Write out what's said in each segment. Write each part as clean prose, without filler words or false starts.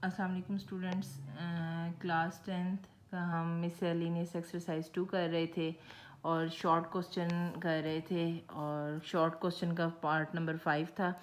अस्सलाम वालेकुम students. Class 10th का हम मिसलेनियस एक्सरसाइज 2 कर रहे थे और शॉर्ट क्वेश्चन कर रहे थे और शॉर्ट क्वेश्चन का पार्ट नंबर 5 था।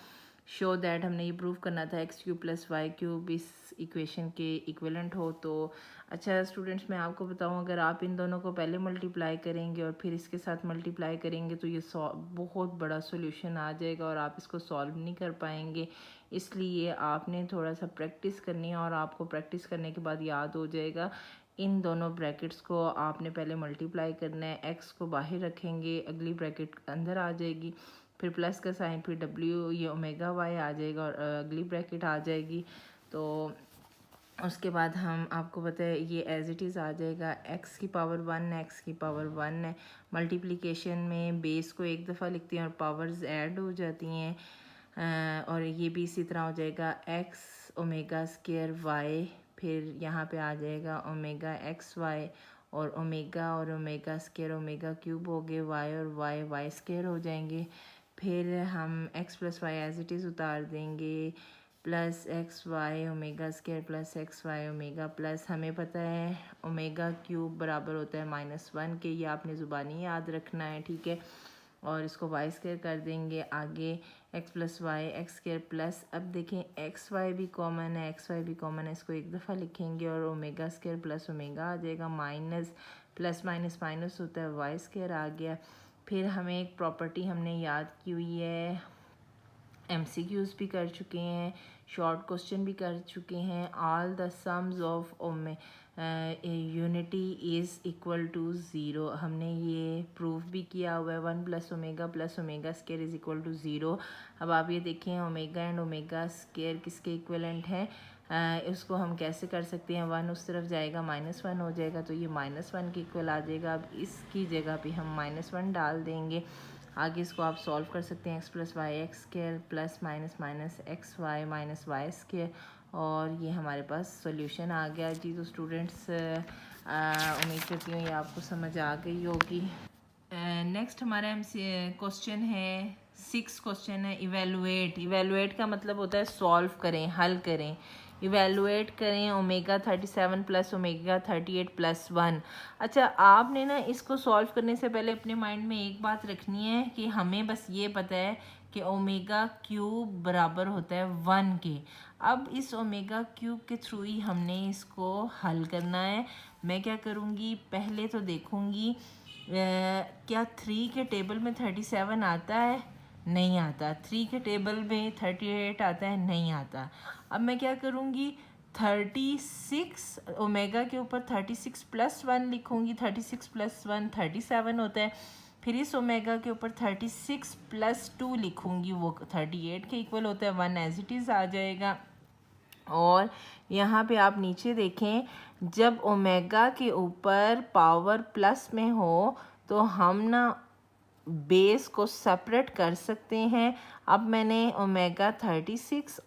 शो दैट हमने ये प्रूव करना था x cube plus y cube इस इक्वेशन के इक्विवेलेंट हो। तो अच्छा स्टूडेंट्स, मैं आपको बताऊं, अगर आप इन दोनों को पहले मल्टीप्लाई करेंगे और फिर इसके साथ मल्टीप्लाई करेंगे तो ये बहुत बड़ा सॉल्यूशन आ जाएगा और आप इसको सॉल्व नहीं कर पाएंगे। इसलिए आपने थोड़ा सा प्रैक्टिस करनी है और आपको प्रैक्टिस करने के बाद याद हो जाएगा। इन दोनों ब्रैकेट्स को आपने पहले मल्टीप्लाई करना है, एक्स को बाहर रखेंगे, अगली ब्रैकेट अंदर आ जाएगी, फिर प्लस का साइन, फिर डब्ल्यू ये ओमेगा वाई आ जाएगा और अगली ब्रैकेट आ जाएगी। तो उसके बाद हम आपको पता है ये एज इट इज़ आ जाएगा एक्स की पावर 1 एक्स की पावर 1 है। मल्टीप्लिकेशन में बेस को एक दफ़ा लिखते हैं और पावर्स ऐड हो जाती हैं। और ये भी इसी तरह हो जाएगा एक्स ओमेगा स्क्वायर वाई, फिर यहाँ पे आ जाएगा ओमेगा एक्स वाई और ओमेगा स्क्वायर ओमेगा क्यूब हो गए, वाई और वाई वाई स्क्वायर हो जाएंगे। फिर हम x plus y as it is उतार देंगे, plus x y omega square plus x y omega plus हमें पता है ओमेगा क्यूब बराबर होता है -1 के, ये आपने ज़ुबानी याद रखना है, ठीक है। और इसको वाई स्क्वायर कर देंगे आगे, x plus y x square plus, अब देखें एक्स वाई भी कॉमन है, एक्स वाई भी कॉमन है, इसको एक दफ़ा लिखेंगे और ओमेगा स्क्वायर प्लस ओमेगा आ जाएगा, माइनस प्लस माइनस माइनस होता है, वाई स्क्वायर आ गया। फिर हमें एक प्रॉपर्टी हमने याद की हुई है, MCQs भी कर चुके हैं, शॉर्ट क्वेश्चन भी कर चुके हैं, all the sums of unity is equal to 0, हमने ये प्रूफ भी किया हुआ है। 1 plus omega square is equal to 0। अब आप ये देखें ओमेगा एंड ओमेगा स्क्वायर किसके इक्विवेलेंट हैं, इसको हम कैसे कर सकते हैं, 1 उस तरफ जाएगा -1 हो जाएगा तो ये -1 के इक्वल आ जाएगा। अब इसकी जगह पे हम -1 डाल देंगे, आगे इसको आप सॉल्व कर सकते हैं, x plus y x square plus minus minus x y minus y square, और ये हमारे पास सॉल्यूशन आ गया जी। तो स्टूडेंट्स उम्मीद करती हूँ ये आपको समझ आ गई होगी। नेक्स्ट हमारा क्वेश्चन है 6 क्वेश्चन है, इवेलुएट का मतलब होता है सॉल्व करें, हल करें। इवेलुएट करें ओमेगा 37 प्लस ओमेगा 38 प्लस 1। अच्छा, आपने ना इसको सॉल्व करने से पहले अपने माइंड में एक बात रखनी है कि हमें बस ये पता है कि ओमेगा क्यूब बराबर होता है 1 के। अब इस ओमेगा क्यूब के थ्रू ही हमने इसको हल करना है। मैं क्या करूँगी, पहले तो देखूँगी क्या 3 के टेबल में 37 आता है, नहीं आता। 3 के टेबल में 38 आता है, नहीं आता। अब मैं क्या करूँगी, 36 ओमेगा के ऊपर 36 प्लस 1 लिखूँगी, 36 प्लस 1 37 होता है। फिर इस ओमेगा के ऊपर 36 प्लस 2 लिखूँगी, वो 38 के इक्वल होता है, 1 एज इट इज़ आ जाएगा। और यहाँ पे आप नीचे देखें, जब ओमेगा के ऊपर पावर प्लस में हो तो हम ना बेस को सेपरेट कर सकते हैं। अब मैंने ओमेगा 36,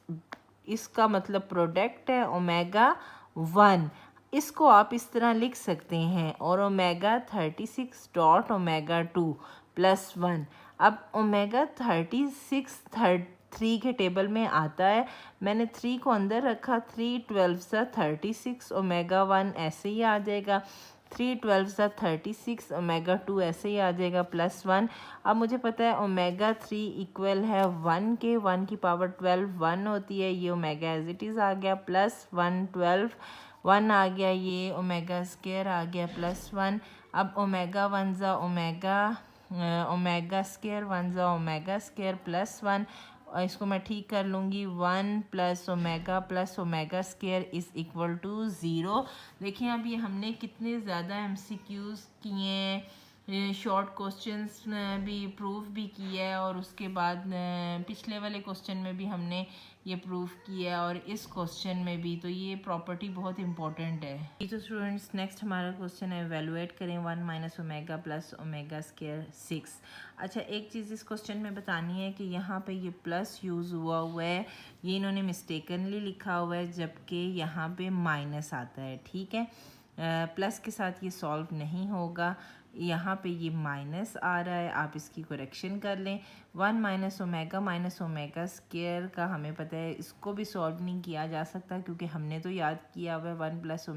इसका मतलब प्रोडक्ट है ओमेगा 1, इसको आप इस तरह लिख सकते हैं, और ओमेगा 36 डॉट ओमेगा 2 प्लस 1। अब ओमेगा 36 3 के टेबल में आता है, मैंने 3 को अंदर रखा, 3 12 सा 36 ओमेगा 1 ऐसे ही आ जाएगा, 3 12 सा 36 ओमेगा 2 ऐसे ही आ जाएगा प्लस 1। अब मुझे पता है ओमेगा 3 इक्वल है 1 के, 1 की पावर 12 1 होती है, ये ओमेगा एज इट इज़ आ गया प्लस 1 12 1 आ गया, ये ओमेगा स्क्वायर आ गया प्लस 1। अब ओमेगा 1 ज़ा ओमेगा स्क्वायर 1 ज़ा ओमेगा स्क्वायर प्लस 1, और इसको मैं ठीक कर लूँगी, 1 plus omega square is equal to 0। देखिए अब ये हमने कितने ज़्यादा MCQs किए हैं, शॉर्ट क्वेश्चंस भी प्रूफ भी किया है, और उसके बाद पिछले वाले क्वेश्चन में भी हमने ये प्रूफ किया है, और इस क्वेश्चन में भी। तो ये प्रॉपर्टी बहुत इंपॉर्टेंट है। तो स्टूडेंट्स नेक्स्ट हमारा क्वेश्चन है, एवेलुएट करें 1 minus omega plus omega square 6। अच्छा, एक चीज़ इस क्वेश्चन में बतानी है कि यहाँ पे ये प्लस यूज़ हुआ है, ये इन्होंने मिस्टेकनली लिखा हुआ है, जबकि यहाँ पे माइनस आता है, ठीक है। प्लस के साथ ये सॉल्व नहीं होगा। यहाँ पे ये माइनस आ रहा है, आप इसकी करेक्शन कर लें। 1 माइनस ओमेगा स्क्वायर का हमें पता है, इसको भी सॉल्व नहीं किया जा सकता क्योंकि हमने तो याद किया हुआ है 1 प्लस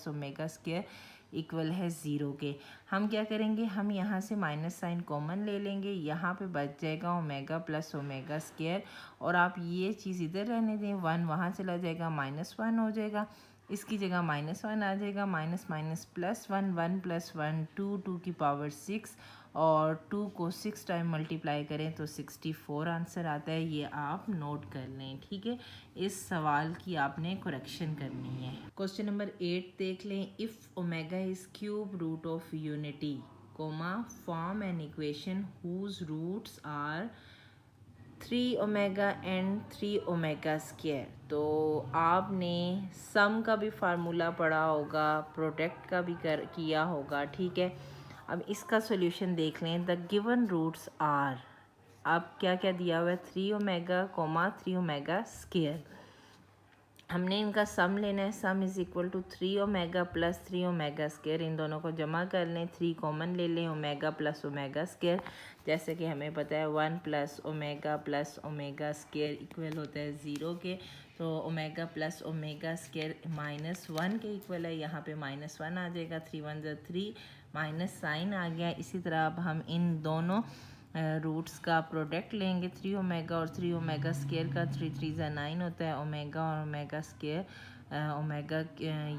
ओमेगा स्क्वायर इक्वल है 0 के। हम क्या करेंगे, हम यहाँ से माइनस साइन कॉमन ले लेंगे, यहाँ पे बच जाएगा ओमेगा प्लस ओमेगा स्क्वायर, और आप ये चीज़ इधर रहने दें, 1 वहाँ चला जाएगा, -1 हो जाएगा, इसकी जगह -1 आ जाएगा, माइनस माइनस +1, 1 + 1 2, 2 की पावर 6, और 2 को 6 टाइम मल्टीप्लाई करें तो 64 आंसर आता है। ये आप नोट कर लें, ठीक है। इस सवाल की आपने करेक्शन करनी है। क्वेश्चन नंबर 8 देख लें। If omega is cube root of unity, comma form an equation whose roots are 3 omega and 3 omega square. तो आपने सम का भी फार्मूला पढ़ा होगा, प्रोडक्ट का भी किया होगा, ठीक है। अब इसका सॉल्यूशन देख लें। द गिवन रूट्स आर, अब क्या क्या दिया हुआ है, 3 ओमेगा कोमा 3 ओमेगा स्क्वायर। हमने इनका सम लेना है, sum is equal to 3 omega plus 3 omega square. इन दोनों को जमा कर लें, 3 कॉमन ले लें, ओमेगा प्लस ओमेगा स्क्वायर। जैसे कि हमें पता है 1 प्लस ओमेगा स्क्वायर इक्वल होता है 0 के, तो ओमेगा प्लस ओमेगा स्क्वायर -1 के इक्वल है। यहाँ पे -1 आ जाएगा, 3 1 ज़ा 3, माइनस साइन आ गया। इसी तरह अब हम इन दोनों रूट्स का प्रोडक्ट लेंगे, 3 ओमेगा और 3 ओमेगा स्क्वायर का, 3 3 ज़ा 9 होता है, ओमेगा और ओमेगा स्क्वायर ओमेगा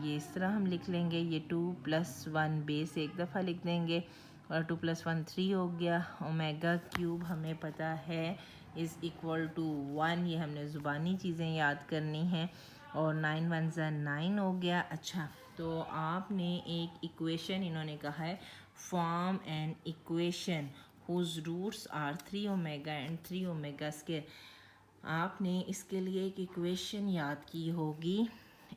ये इस तरह हम लिख लेंगे। ये 2 + 1 बेस एक दफ़ा लिख देंगे, और 2 + 1 3 हो गया। ओमेगा क्यूब हमें पता है इज़ इक्वल टू 1, ये हमने ज़ुबानी चीज़ें याद करनी हैं, और 9 1 ज़ा 9 हो गया। अच्छा, तो आपने एक इक्वेशन, इन्होंने कहा है form an equation whose roots are 3 omega and 3 omega square. आपने इसके लिए एक इक्वेशन याद की होगी,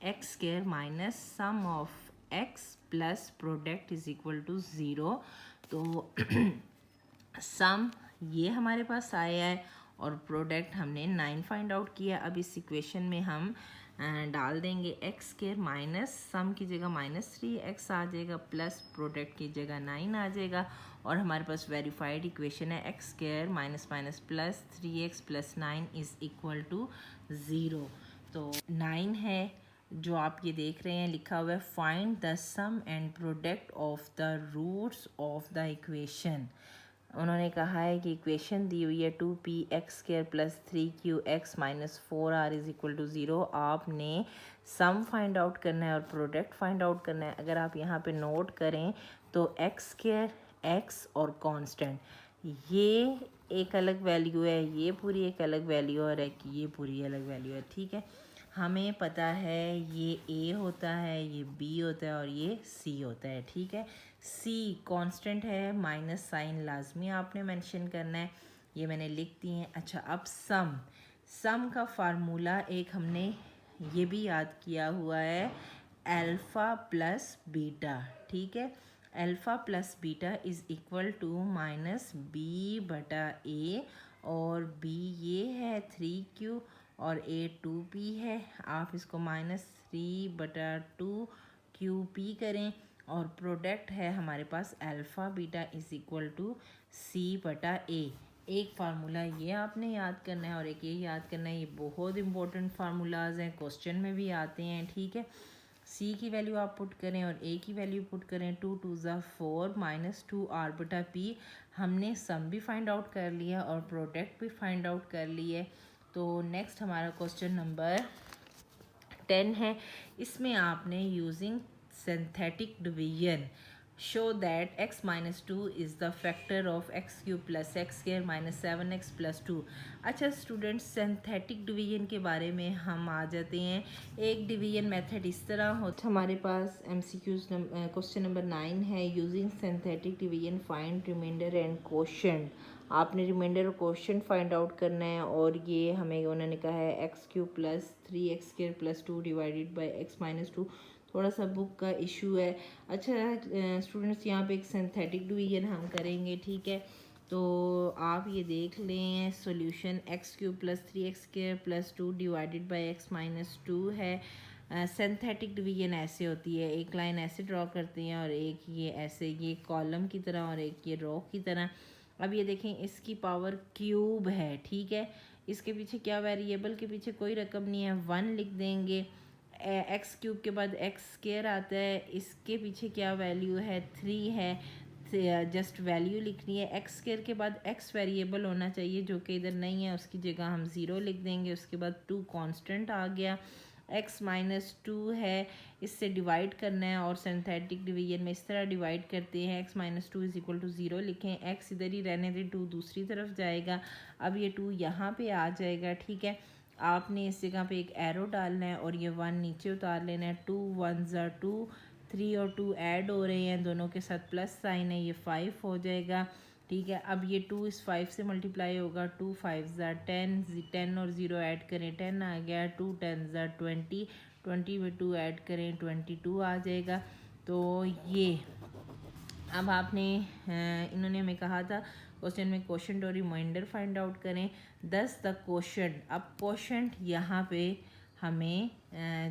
x square minus sum of x plus product is equal to 0। तो सम ये हमारे पास आया है, और प्रोडक्ट हमने 9 फाइंड आउट किया। अब इस इक्वेशन में हम डाल देंगे एक्स स्क्वायर माइनस सम की जगह -3x आ जाएगा, प्लस प्रोडक्ट की जगह 9 आ जाएगा, और हमारे पास वेरीफाइड इक्वेशन है x square minus minus plus 3x plus 9 is equal to 0। तो 9 है जो आप ये देख रहे हैं, लिखा हुआ है find the sum and product of the roots of the equation. उन्होंने कहा है कि इक्वेशन दी हुई है 2p(x² + 3q(x - 4r) is equal to 0। आपने सम फाइंड आउट करना है और प्रोडक्ट फाइंड आउट करना है। अगर आप यहाँ पे नोट करें तो x², x और कांस्टेंट, ये एक अलग वैल्यू है, ये पूरी एक अलग वैल्यू है, और एक ये पूरी अलग वैल्यू है, ठीक है। हमें पता है ये a होता है, ये b होता है, और ये c होता है, ठीक है। c कांस्टेंट है, माइनस साइन लाजमी आपने मेंशन करना है, ये मैंने लिख दी है। अच्छा, अब सम का फार्मूला एक हमने ये भी याद किया हुआ है, अल्फ़ा प्लस बीटा, ठीक है। Alpha plus beta is equal to -b/a, और b ये है 3q और a 2p है। आप इसको -3/2qp करें, और प्रोडक्ट है हमारे पास alpha beta is equal to c/a। एक फार्मूला ये आपने याद करना है, और एक ये याद करना है, ये बहुत इंपॉर्टेंट फार्मूलाज हैं, क्वेश्चन में भी आते हैं, ठीक है। c की वैल्यू आप पुट करें और a की वैल्यू पुट करें, 2 2 ज़ा 4 -2r/p। हमने सम भी फाइंड आउट कर लिया और प्रोडक्ट भी फाइंड आउट कर लिए। तो नेक्स्ट हमारा क्वेश्चन नंबर 10 है। इसमें आपने using synthetic division show that x - 2 is the factor of x³ + x² - 7x + 2। अच्छा स्टूडेंट्स, सिंथेटिक डिवीजन के बारे में हम आ जाते हैं। एक डिवीजन मेथड इस तरह होता, हमारे पास MCQs क्वेश्चन नंबर 9 है। Using synthetic division find remainder and quotient. आपने रिमाइंडर और क्वोशंट फाइंड आउट करना है, और ये हमें उन्होंने कहा है x³ + 3x² + 2 divided by x - 2। थोड़ा सा बुक का इशू है। अच्छा स्टूडेंट्स, यहाँ पे एक सिंथेटिक डिवीजन हम करेंगे, ठीक है। तो आप ये देख लें, solution x³ + 3x² + 2 divided by x - 2 है। सिंथेटिक डिवीजन ऐसे होती है, एक लाइन ऐसे ड्रॉ करते हैं और एक ये ऐसे, ये कॉलम की तरह और एक ये रो की तरह। अब ये देखें इसकी पावर क्यूब है, ठीक है। इसके पीछे क्या वेरिएबल के पीछे कोई रकम नहीं है, 1 लिख देंगे। एक्स क्यूब के बाद एक्स स्क्वायर आता है, इसके पीछे क्या वैल्यू है, 3 है। जस्ट वैल्यू लिखनी है। एक्स स्क्वायर के बाद एक्स वेरिएबल होना चाहिए जो कि इधर नहीं है, उसकी जगह हम 0 लिख देंगे। उसके बाद 2 कांस्टेंट आ गया। x माइनस 2 है, इससे डिवाइड करना है और सिंथेटिक डिवीजन में इस तरह डिवाइड करते हैं। x minus 2 is equal to 0 लिखें, x इधर ही रहने दें, 2 दूसरी तरफ जाएगा। अब ये 2 यहाँ पे आ जाएगा, ठीक है। आपने इस जगह पे एक एरो डालना है और ये 1 नीचे उतार लेना है। 2 1 ज़ा 2, 3 और 2 ऐड हो रहे हैं, दोनों के साथ प्लस साइन है, ये 5 हो जाएगा, ठीक है। अब ये 2 इस 5 से मल्टीप्लाई होगा, 2 5 ज़ा 10, 10 और 0 ऐड करें, 10 आ गया। 2 10 ज़ा 20, 20 में 2 ऐड करें, 22 आ जाएगा। तो ये अब आपने इन्होंने हमें कहा था क्वेश्चन में क्वोशंट और रिमाइंडर फाइंड आउट करें। 10 द क्वोशंट। अब क्वोशंट यहाँ पे हमें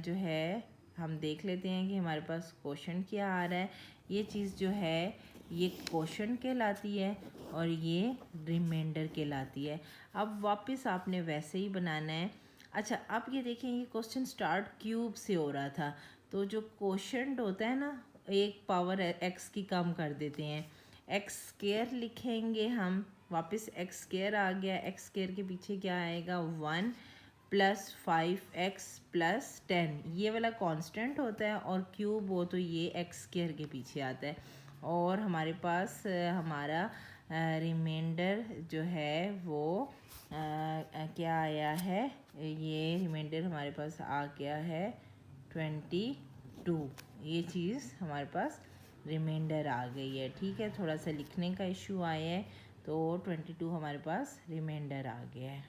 जो है हम देख लेते हैं कि हमारे पास क्वोशंट क्या आ रहा है। ये चीज़ जो है ये क्वोशंट कहलाती है और ये रिमाइंडर कहलाती है। अब वापस आपने वैसे ही बनाना है। अच्छा, अब ये देखें, ये क्वेश्चन स्टार्ट क्यूब से हो रहा था, तो जो क्वोशंट होता है ना, एक पावर एक्स की कम कर देते हैं, एक्स स्क्वायर लिखेंगे हम। वापस एक्स स्क्वायर आ गया, एक्स स्क्वायर के पीछे क्या आएगा, 1 प्लस 5x प्लस 10, ये वाला कांस्टेंट होता है, और क्यूब हो तो ये एक्स स्क्वायर के पीछे आता है। और हमारे पास हमारा रिमाइंडर जो है वो क्या आया है, ये रिमाइंडर हमारे पास आ गया है 22। ये चीज़ हमारे पास रिमाइंडर आ गई है, ठीक है। थोड़ा सा लिखने का इशू आया है, तो 22 हमारे पास रिमाइंडर आ गया है।